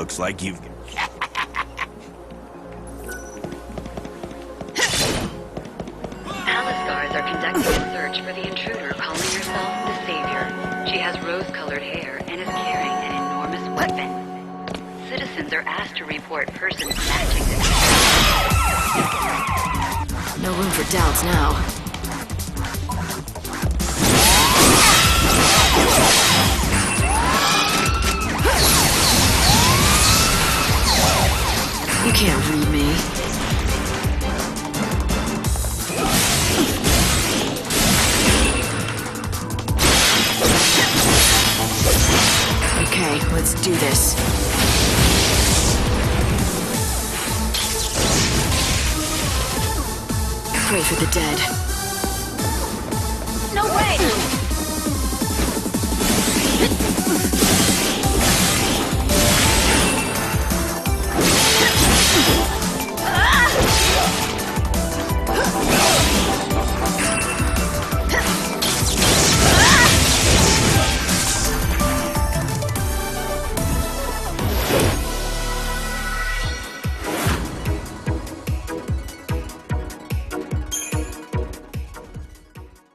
looks like you've... Palace guards are conducting a search for the intruder calling herself the Savior. She has rose-colored hair and is carrying an enormous weapon. Citizens are asked to report persons matching this. No room for doubts now. You can't read me. Okay, let's do this. Pray for the dead. No way!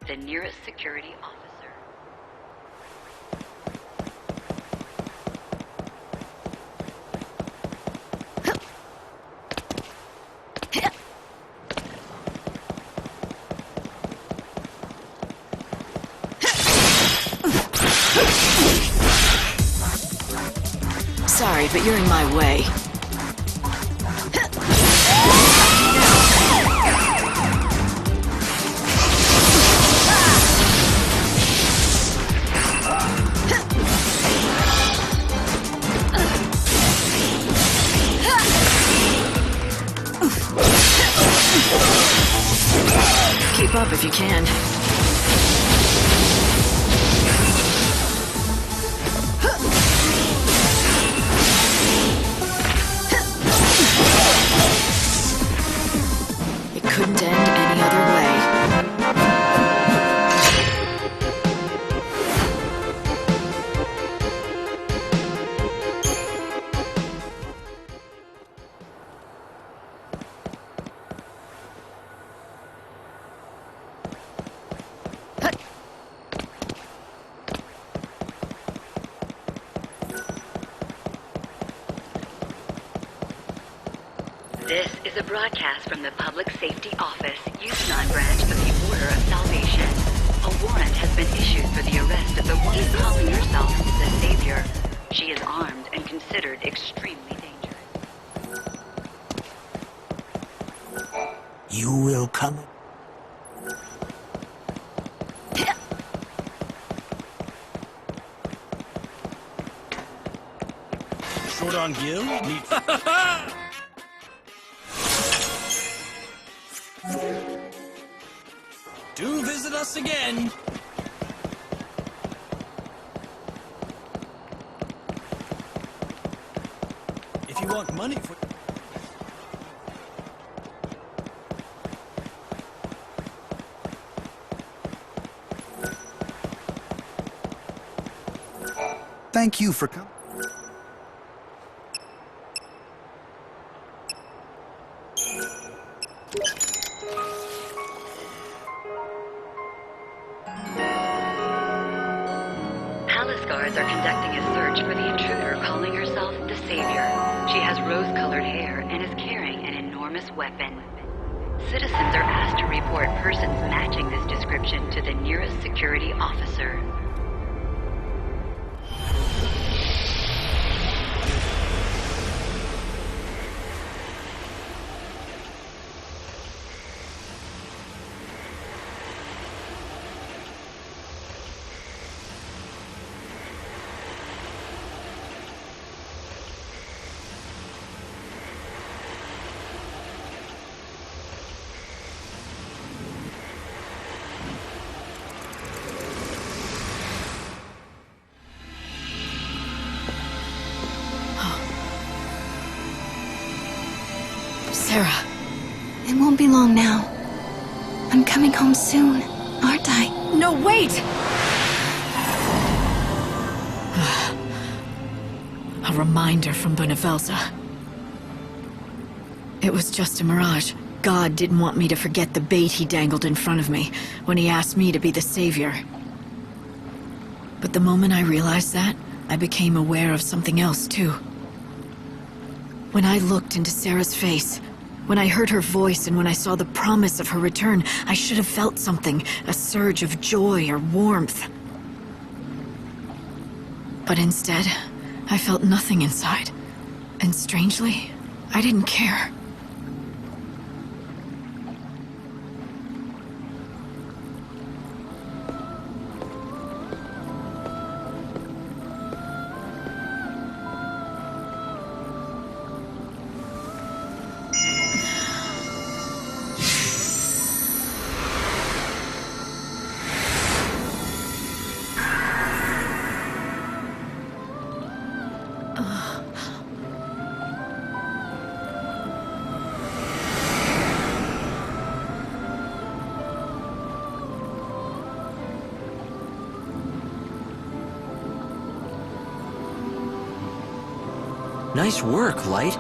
The nearest security officer. Sorry, but you're in my way. Keep up if you can. It couldn't end any other way. This is a broadcast from the Public Safety Office, Yukon branch of the Order of Salvation. A warrant has been issued for the arrest of the woman calling herself the Savior. She is armed and considered extremely dangerous. You will come... Short on Gil? Need... Do visit us again! If you want money for... Thank you for coming. Palace guards are conducting a search for the intruder calling herself the Savior. She has rose-colored hair and is carrying an enormous weapon. Citizens are asked to report persons matching this description to the nearest security officer. Sarah. It won't be long now. I'm coming home soon, aren't I? No, wait! A reminder from Benevelza. It was just a mirage. God didn't want me to forget the bait he dangled in front of me when he asked me to be the savior. But the moment I realized that, I became aware of something else too. When I looked into Sarah's face, when I heard her voice and when I saw the promise of her return, I should have felt something, a surge of joy or warmth. But instead, I felt nothing inside. And strangely, I didn't care. Nice work, Light.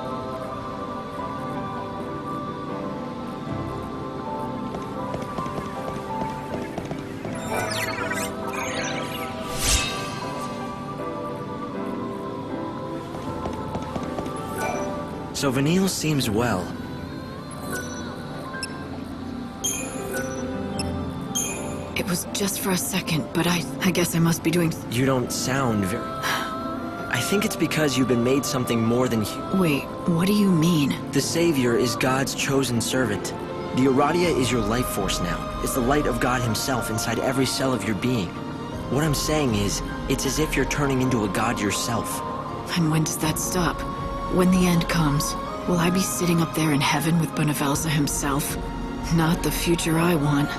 So Vanille seems well. It was just for a second, but I guess I must be doing... You don't sound very... I think it's because you've been made something more than Wait, what do you mean? The Savior is God's chosen servant. The Aradia is your life force now. It's the light of God himself inside every cell of your being. What I'm saying is, it's as if you're turning into a god yourself. And when does that stop? When the end comes, will I be sitting up there in heaven with Benevelza himself? Not the future I want.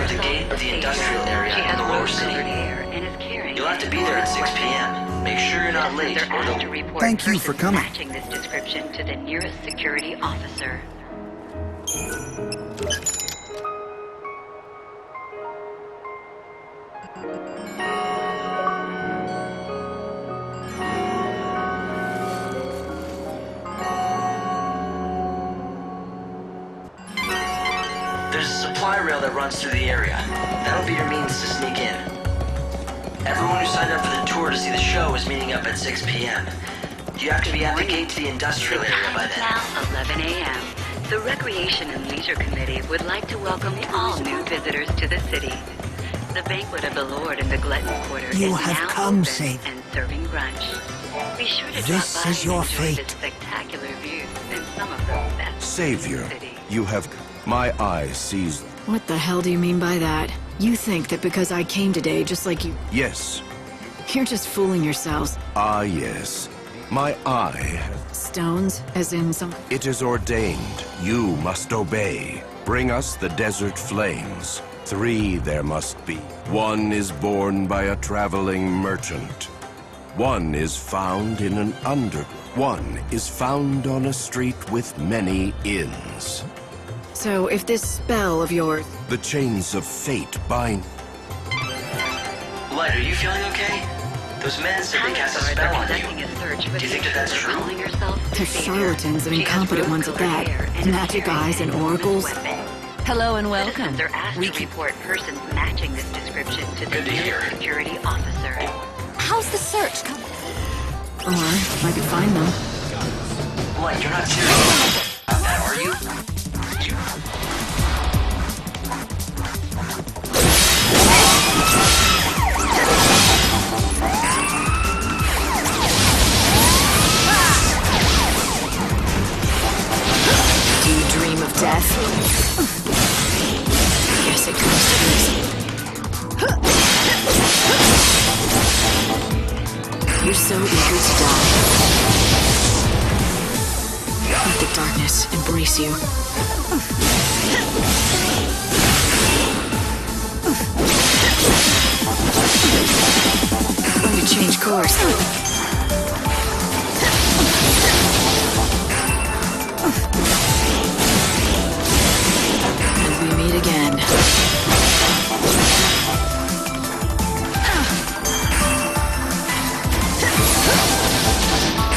The gate of the industrial area in the lower city. You'll have to be there at 6 p.m. Make sure you're not late or they'll... Thank you for coming. Matching this description to the nearest security officer. There's a supply rail that runs through the area. That'll be your means to sneak in. Everyone who signed up for the tour to see the show is meeting up at 6 p.m. You have to be at the gate to the industrial area by then. Now 11 a.m. The Recreation and Leisure Committee would like to welcome all new visitors to the city. The Banquet of the Lord in the Glutton Quarter You is have now come, open Savior. and serving brunch. Be sure to This drop by is your and enjoy fate. the spectacular views and some of the best Savior, in the city. you have... My eye sees... What the hell do you mean by that? You think that because I came today, just like you... Yes. You're just fooling yourselves. Ah, yes. My eye... Stones, as in some... It is ordained. You must obey. Bring us the desert flames. 3 there must be. 1 is born by a traveling merchant. 1 is found in an underground. 1 is found on a street with many inns. So, if this spell of yours... The chains of fate bind... Light, are you feeling okay? Those men said they cast a Palace spell guards are on conducting you. a search for Do you the think that that's intruder true? calling herself the They're Savior. charlatans and She has incompetent ones at rose-colored that. hair and is Magic carrying eyes and an enormous oracles. weapon. Hello and welcome. Citizens are asked to report persons matching this description to the Good to hear. nearest security officer. How's the search coming? Or I could find them. What, you're not serious about that, are you? Do you dream of death? I guess it comes to this. You're so eager to die. Let the darkness embrace you. I'm going to change course. And we meet again.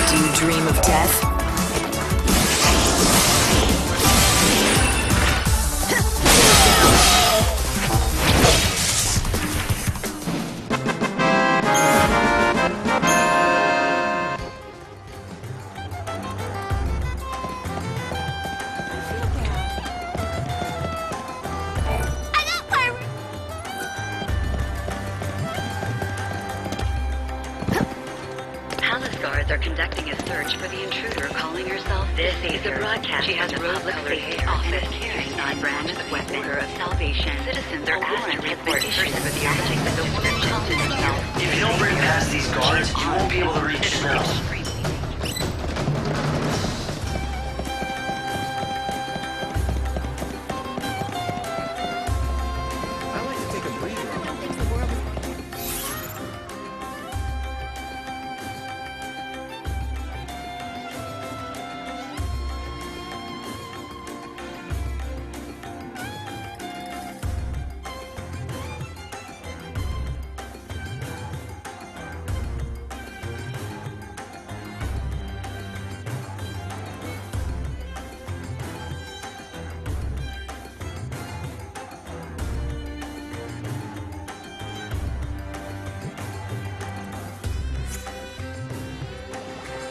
Do you dream of death? Palace guards are conducting a search for the intruder calling herself the Savior. Broadcast. She has rose-colored hair and is carrying a brand of weapon of salvation. Citizens are asked to report person for the object of the woman calling herself. If you don't bring past these guards, you won't be able to reach Snow. I like to take a breather.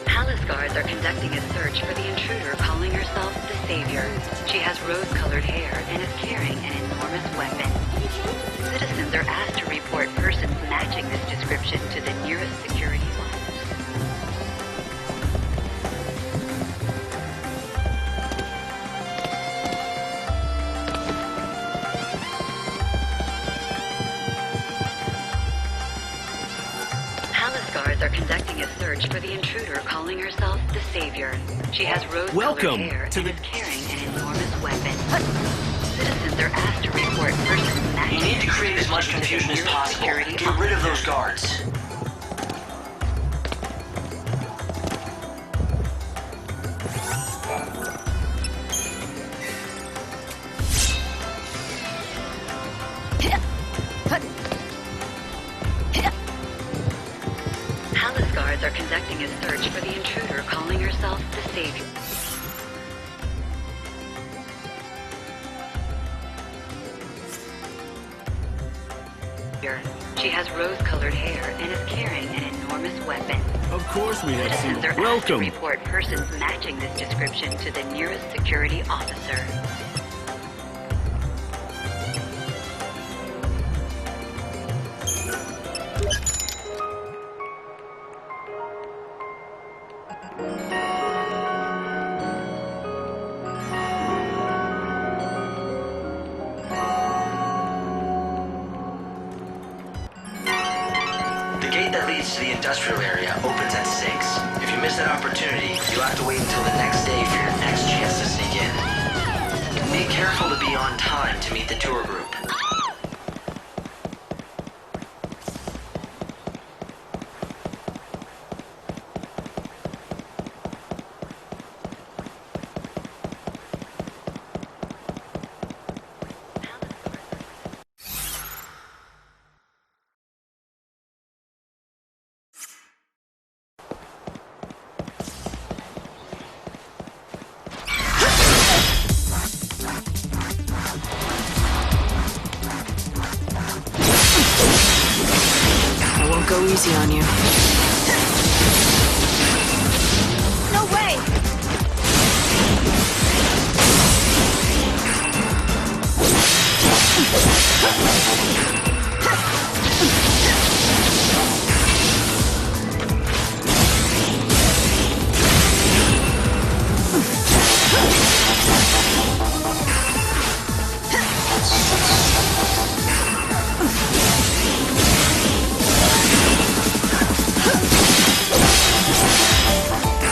Palace guards are conducting a search for the intruder calling herself the Savior. She has rose-colored hair and is carrying an enormous weapon. Citizens are asked to report persons matching this description to the nearest security office. Palace guards are conducting a search for the intruder calling herself the Savior. She has rose-colored Welcome hair to and the- is carrying an enormous weapon. Citizens are asked to report persons matching You need to this create as much description to the confusion as nearest possible. security Get rid of those officer. guards. Palace guards are conducting a search for the intruder calling herself the Savior. She has rose-colored hair and is carrying an enormous weapon. Of course we have Citizens seen. are asked to Welcome. report persons matching this description to the nearest security officer. The gate that leads to the industrial area opens at 6. If you miss that opportunity, you'll have to wait until the next day for your next chance to sneak in. Be careful to be on time to meet the tour group. I won't go easy on you.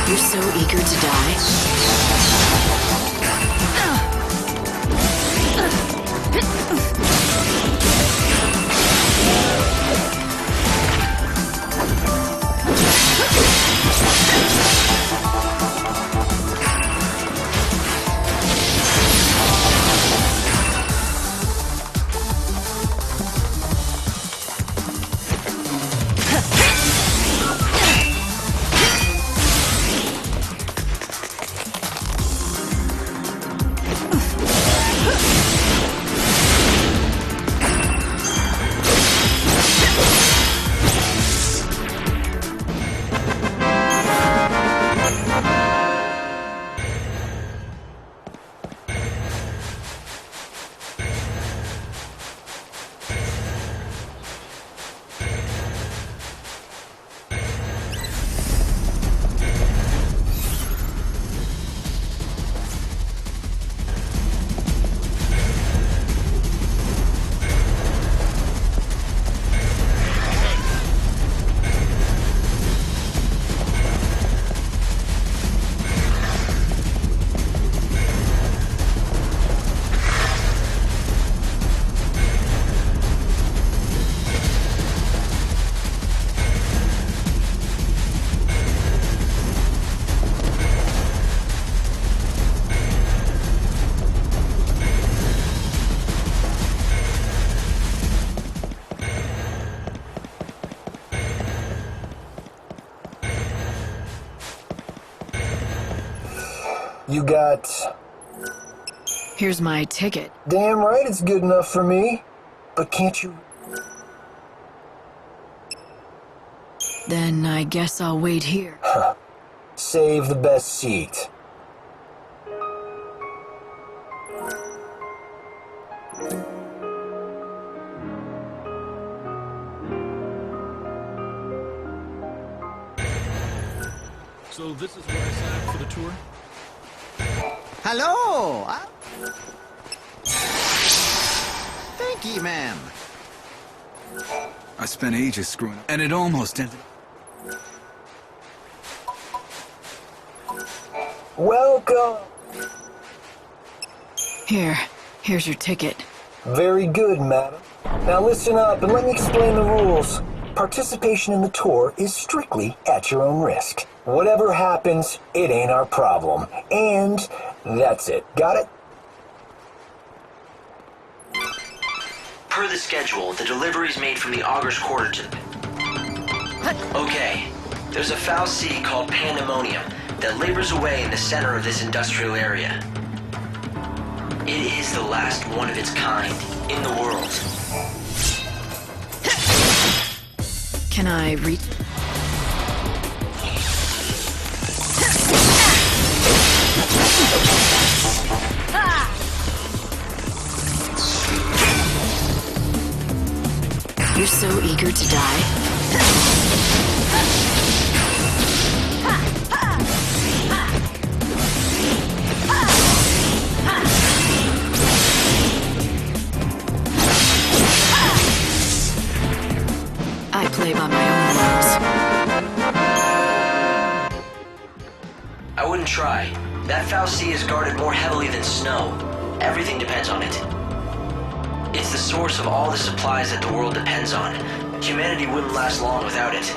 You're so eager to die. You got... Here's my ticket. Damn right it's good enough for me. But can't you... Then I guess I'll wait here. Save the best seat. So this is where I sign up for the tour? Hello! Thank you, ma'am. I spent ages screwing up, and it almost ended. Welcome! Here's your ticket. Very good, madam. Now listen up and let me explain the rules. Participation in the tour is strictly at your own risk. Whatever happens, it ain't our problem. And that's it. Got it? Per the schedule, the delivery's made from the Augur's Quarter to... Okay, there's a foul sea called Pandemonium that labors away in the center of this industrial area. It is the last one of its kind in the world. Can I reach? You're so eager to die. I play by my own rules. I wouldn't try. That foul sea is guarded more heavily than snow. Everything depends on it. It's the source of all the supplies that the world depends on. Humanity wouldn't last long without it.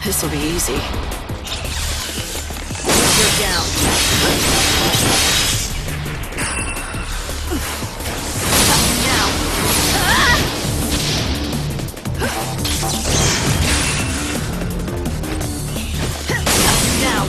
This'll be easy. You're down. Now. Now.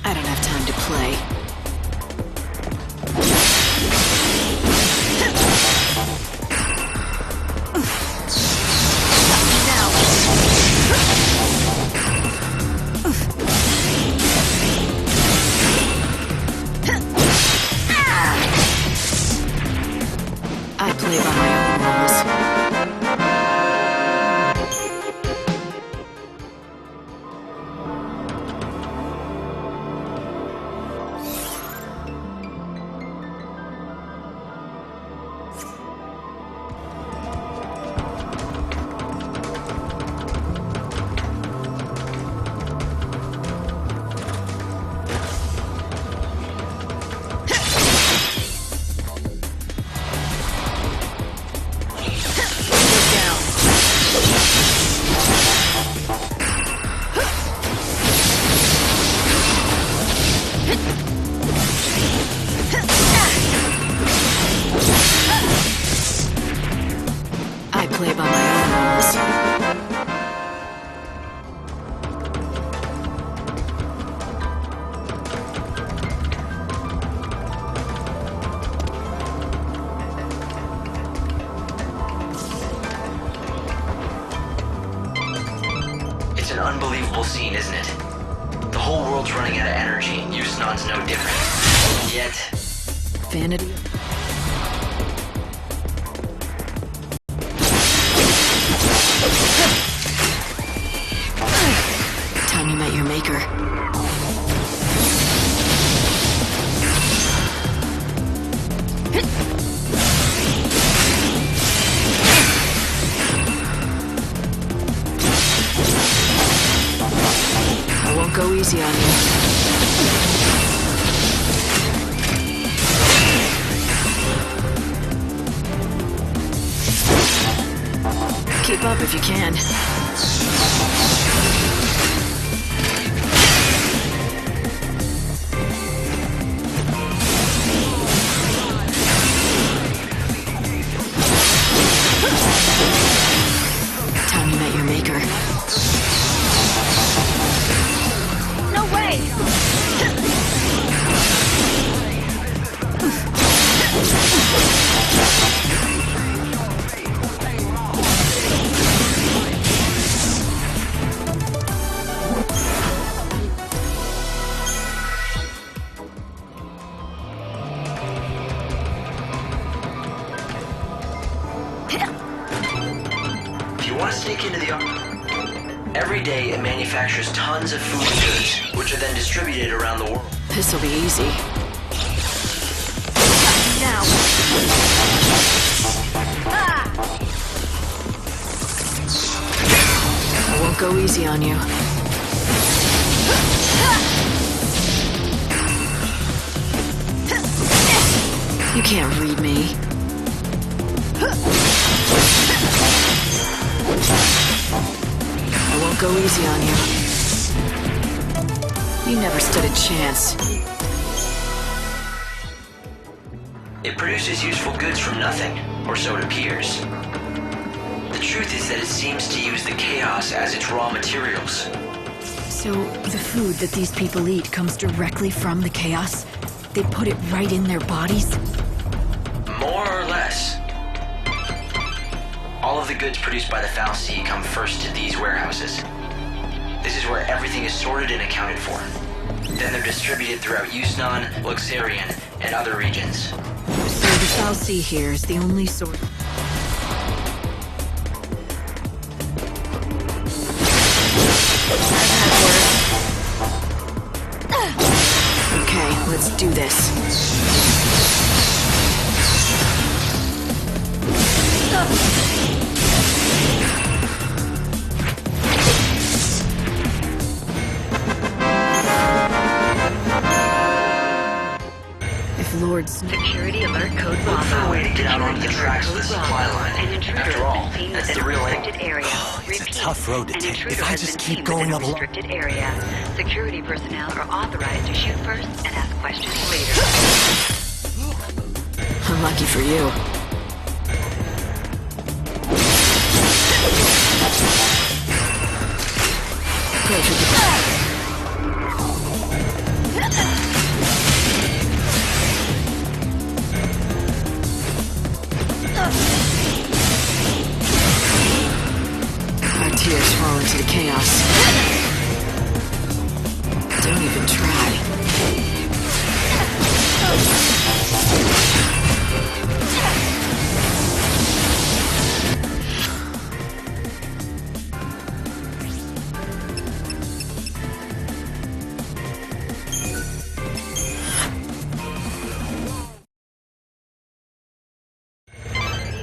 I don't have time to play. I play by my own rules. I play by my own rules. It's an unbelievable scene, isn't it? The whole world's running out of energy. Yusnan's no different. Yet, Vanity. Time you met your maker. I won't go easy on you. Keep up if you can. Time you met your maker. No way! if you want to sneak into the every day it manufactures tons of food and goods, which are then distributed around the world. This'll be easy. Now. I won't go easy on you. You can't read me. I won't go easy on you. You never stood a chance. It produces useful goods from nothing, or so it appears. The truth is that it seems to use the chaos as its raw materials. So, the food that these people eat comes directly from the chaos? They put it right in their bodies? More or less. All of the goods produced by the fal'Cie come first to these warehouses. This is where everything is sorted and accounted for. Then they're distributed throughout Yusnan, Luxarian, and other regions. So the fal'Cie here is the only sort. Okay, Let's do this. If Lord Snow... Security alert code Look for a Bravo. way to get out onto the Security tracks of the alert supply Bravo. line. An intruder After has all, been seen that's within the a real restricted area. It's a Repeat, tough road to an take. intruder If I has just been keep seen going within a up along... restricted area. Security personnel are authorized to shoot first and ask questions later. Unlucky for you. Approach with the... Our tears fall into the chaos. Don't even try.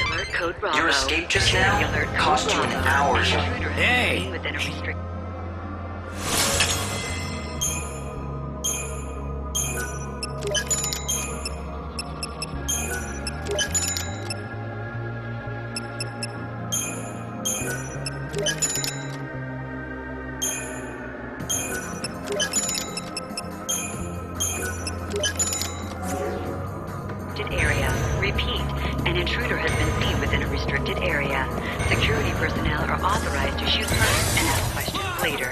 Alert code Bravo. Your escape just Security now alert code cost you an Bravo. hour. An intruder has been Hey! seen within a restricted... area. Repeat, an intruder has been seen within a restricted area. Security personnel are authorized to shoot first and ask questions later.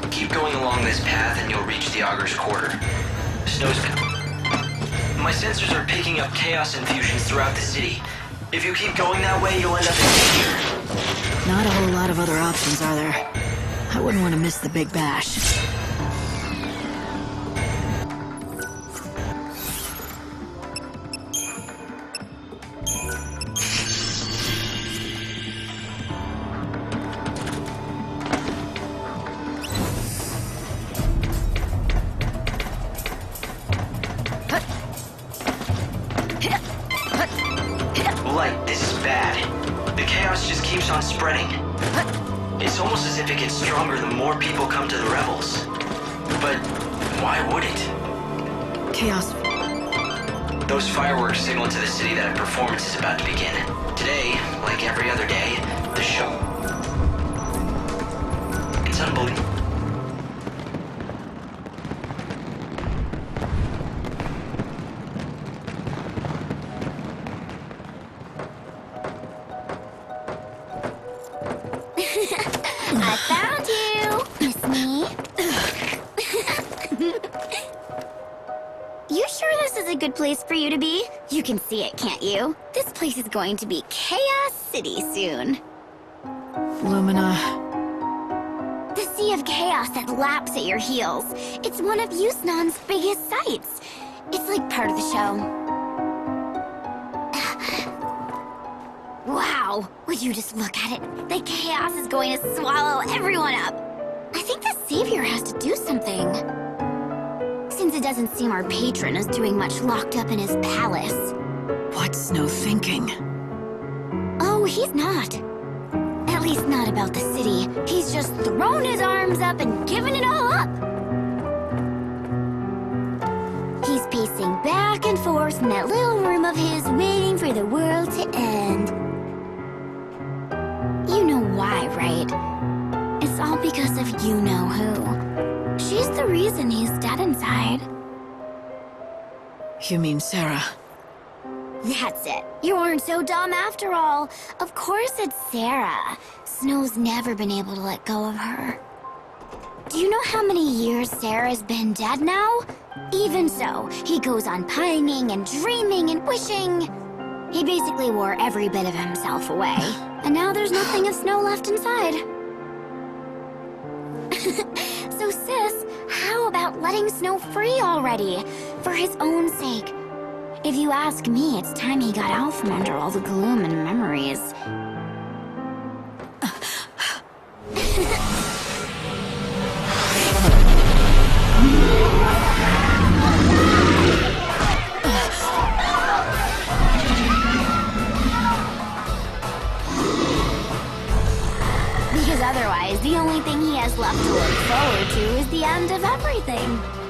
Keep going along this path and you'll reach the Auger's Quarter. Snow's... My sensors are picking up chaos infusions throughout the city. If you keep going that way, you'll end up in danger. Not a whole lot of other options, are there? I wouldn't want to miss the big bash. Light, this is bad. The chaos just keeps on spreading. It's almost as if it gets stronger the more people come to the revels. But why would it? Chaos. Those fireworks signal to the city that a performance is about to begin. Today, like every other day, the show. It's unbelievable. I found you! Miss me? You sure this is a good place for you to be? You can see it, can't you? This place is going to be Chaos City soon. Lumina. The Sea of Chaos that laps at your heels. It's one of Yusnaan's biggest sights. It's like part of the show. Wow, would you just look at it? The chaos is going to swallow everyone up. I think the Savior has to do something. Since it doesn't seem our patron is doing much locked up in his palace. What's Snow thinking? Oh, he's not. At least not about the city. He's just thrown his arms up and given it all up. He's pacing back and forth in that little room of his, waiting for the world to end. You know why, right? It's all because of you-know-who. She's the reason he's dead inside. You mean Sarah? That's it. You weren't so dumb after all. Of course it's Sarah. Snow's never been able to let go of her. Do you know how many years Sarah's been dead now? Even so, he goes on pining and dreaming and wishing. He basically wore every bit of himself away. And now there's nothing of Snow left inside. So sis, how about letting Snow free already? For his own sake. If you ask me, it's time he got out from under all the gloom and memories. Because otherwise, the only thing he has left to look forward to is the end of everything.